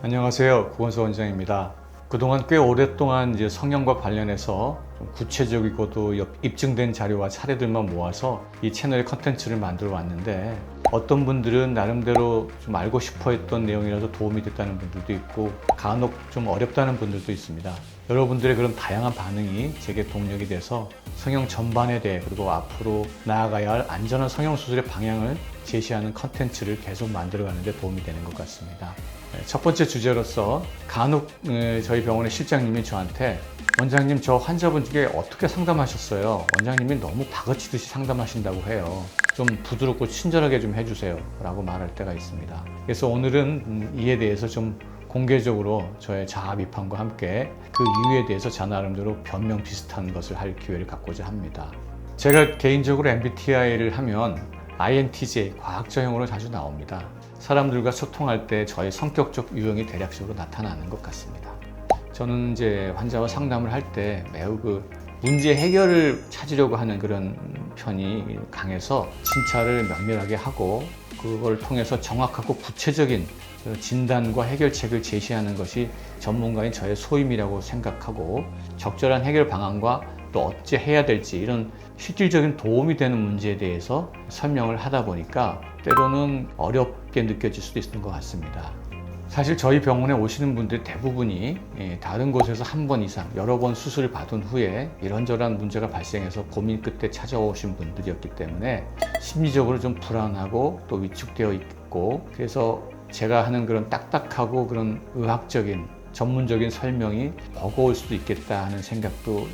안녕하세요. 구건서 원장입니다. 그동안 꽤 오랫동안 성형과 관련해서 좀 구체적이고도 입증된 자료와 사례들만 모아서 이 채널의 컨텐츠를 만들어 왔는데, 어떤 분들은 나름대로 좀 알고 싶어 했던 내용이라서 도움이 됐다는 분들도 있고, 간혹 좀 어렵다는 분들도 있습니다. 여러분들의 그런 다양한 반응이 제게 동력이 돼서 성형 전반에 대해, 그리고 앞으로 나아가야 할 안전한 성형수술의 방향을 제시하는 컨텐츠를 계속 만들어가는 데 도움이 되는 것 같습니다. 첫 번째 주제로서 간혹 저희 병원의 실장님이 저한테, 원장님, 저 환자분 중에 어떻게 상담하셨어요? 원장님이 너무 다그치듯이 상담하신다고 해요. 좀 부드럽고 친절하게 좀 해주세요 라고 말할 때가 있습니다. 그래서 오늘은 이에 대해서 좀 공개적으로 저의 자아 비판과 함께 그 이유에 대해서 저 나름대로 변명 비슷한 것을 할 기회를 갖고자 합니다. 제가 개인적으로 MBTI를 하면 INTJ, 과학자형으로 자주 나옵니다. 사람들과 소통할 때 저의 성격적 유형이 대략적으로 나타나는 것 같습니다. 저는 이제 환자와 상담을 할 때 매우 문제 해결을 찾으려고 하는 그런 편이 강해서 진찰을 면밀하게 하고, 그걸 통해서 정확하고 구체적인 진단과 해결책을 제시하는 것이 전문가인 저의 소임이라고 생각하고, 적절한 해결 방안과 또 어찌 해야 될지 이런 실질적인 도움이 되는 문제에 대해서 설명을 하다 보니까 때로는 어렵게 느껴질 수도 있는 것 같습니다. 사실 저희 병원에 오시는 분들 대부분이 다른 곳에서 한 번 이상 여러 번 수술을 받은 후에 이런저런 문제가 발생해서 고민 끝에 찾아오신 분들이었기 때문에 심리적으로 좀 불안하고 또 위축되어 있고, 그래서 제가 하는 그런 딱딱하고 그런 의학적인 전문적인 설명이 버거울 수도 있겠다 하는 생각도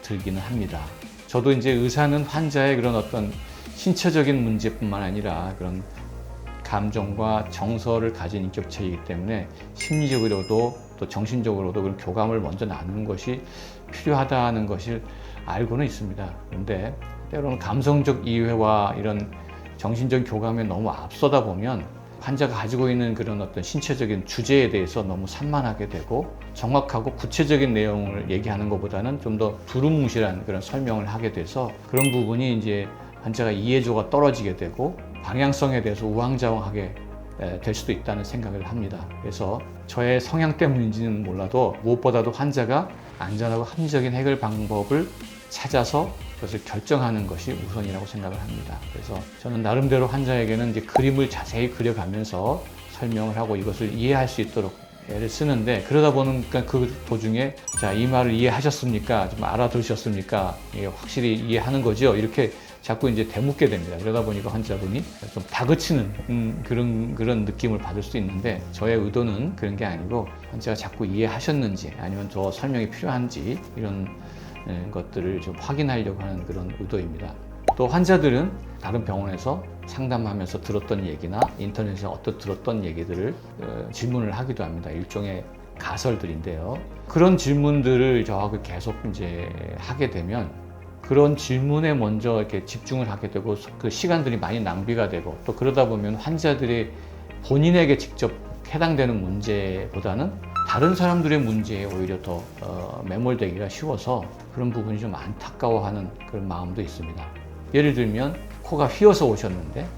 들기는 합니다. 저도 이제 의사는 환자의 그런 어떤 신체적인 문제뿐만 아니라 그런 감정과 정서를 가진 인격체이기 때문에 심리적으로도 또 정신적으로도 그런 교감을 먼저 나누는 것이 필요하다는 것을 알고는 있습니다. 그런데 때로는 감성적 이해와 이런 정신적 교감에 너무 앞서다 보면 환자가 가지고 있는 그런 어떤 신체적인 주제에 대해서 너무 산만하게 되고, 정확하고 구체적인 내용을 얘기하는 것보다는 좀 더 두루뭉실한 그런 설명을 하게 돼서 그런 부분이 이제 환자가 이해도가 떨어지게 되고 방향성에 대해서 우왕좌왕하게 될 수도 있다는 생각을 합니다. 그래서 저의 성향 때문인지는 몰라도 무엇보다도 환자가 안전하고 합리적인 해결 방법을 찾아서 그것을 결정하는 것이 우선이라고 생각을 합니다. 그래서 저는 나름대로 환자에게는 이제 그림을 자세히 그려가면서 설명을 하고 이것을 이해할 수 있도록 애를 쓰는데, 그러다 보니까 그 도중에 자, 이 말을 이해하셨습니까? 좀 알아들으셨습니까? 이게 확실히 이해하는 거죠? 이렇게 자꾸 이제 되묻게 됩니다. 그러다 보니까 환자분이 좀 다그치는 그런 느낌을 받을 수 있는데, 저의 의도는 그런 게 아니고 환자가 자꾸 이해하셨는지 아니면 더 설명이 필요한지 이런 것들을 좀 확인하려고 하는 그런 의도입니다. 또 환자들은 다른 병원에서 상담하면서 들었던 얘기나 인터넷에서 어떤 들었던 얘기들을 질문을 하기도 합니다. 일종의 가설들인데요. 그런 질문들을 저하고 계속 이제 하게 되면 그런 질문에 먼저 이렇게 집중을 하게 되고, 그 시간들이 많이 낭비가 되고, 또 그러다 보면 환자들이 본인에게 직접 해당되는 문제보다는 다른 사람들의 문제에 오히려 더 매몰되기가 쉬워서 그런 부분이 좀 안타까워하는 그런 마음도 있습니다. 예를 들면 코가 휘어서 오셨는데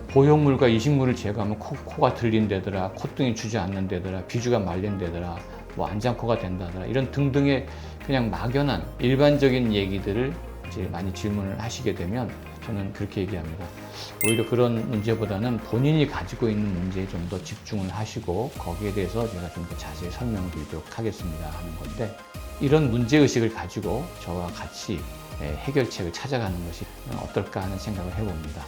보형물과 이식물을 제거하면 코가 들린다더라, 콧등이 주저앉는다더라, 비주가 말린다더라, 뭐 안장코가 된다더라, 이런 등등의 그냥 막연한 일반적인 얘기들을 이제 많이 질문을 하시게 되면 저는 그렇게 얘기합니다. 오히려 그런 문제보다는 본인이 가지고 있는 문제에 좀 더 집중을 하시고 거기에 대해서 제가 좀 더 자세히 설명드리도록 하겠습니다 하는 건데, 이런 문제의식을 가지고 저와 같이 해결책을 찾아가는 것이 어떨까 하는 생각을 해봅니다.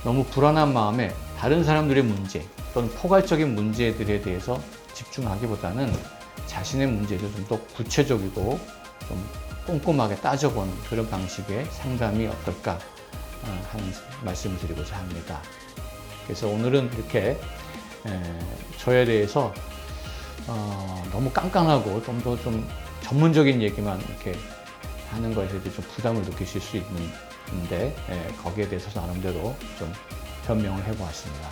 너무 불안한 마음에 다른 사람들의 문제 또는 포괄적인 문제들에 대해서 집중하기보다는 자신의 문제를 좀 더 구체적이고 좀 꼼꼼하게 따져보는 그런 방식의 상담이 어떨까 하는 말씀을 드리고자 합니다. 그래서 오늘은 이렇게 저에 대해서 너무 깐깐하고 좀 더 좀 전문적인 얘기만 이렇게 하는 것에 대해 좀 부담을 느끼실 수 있는데, 거기에 대해서 나름대로 좀 변명을 해보았습니다.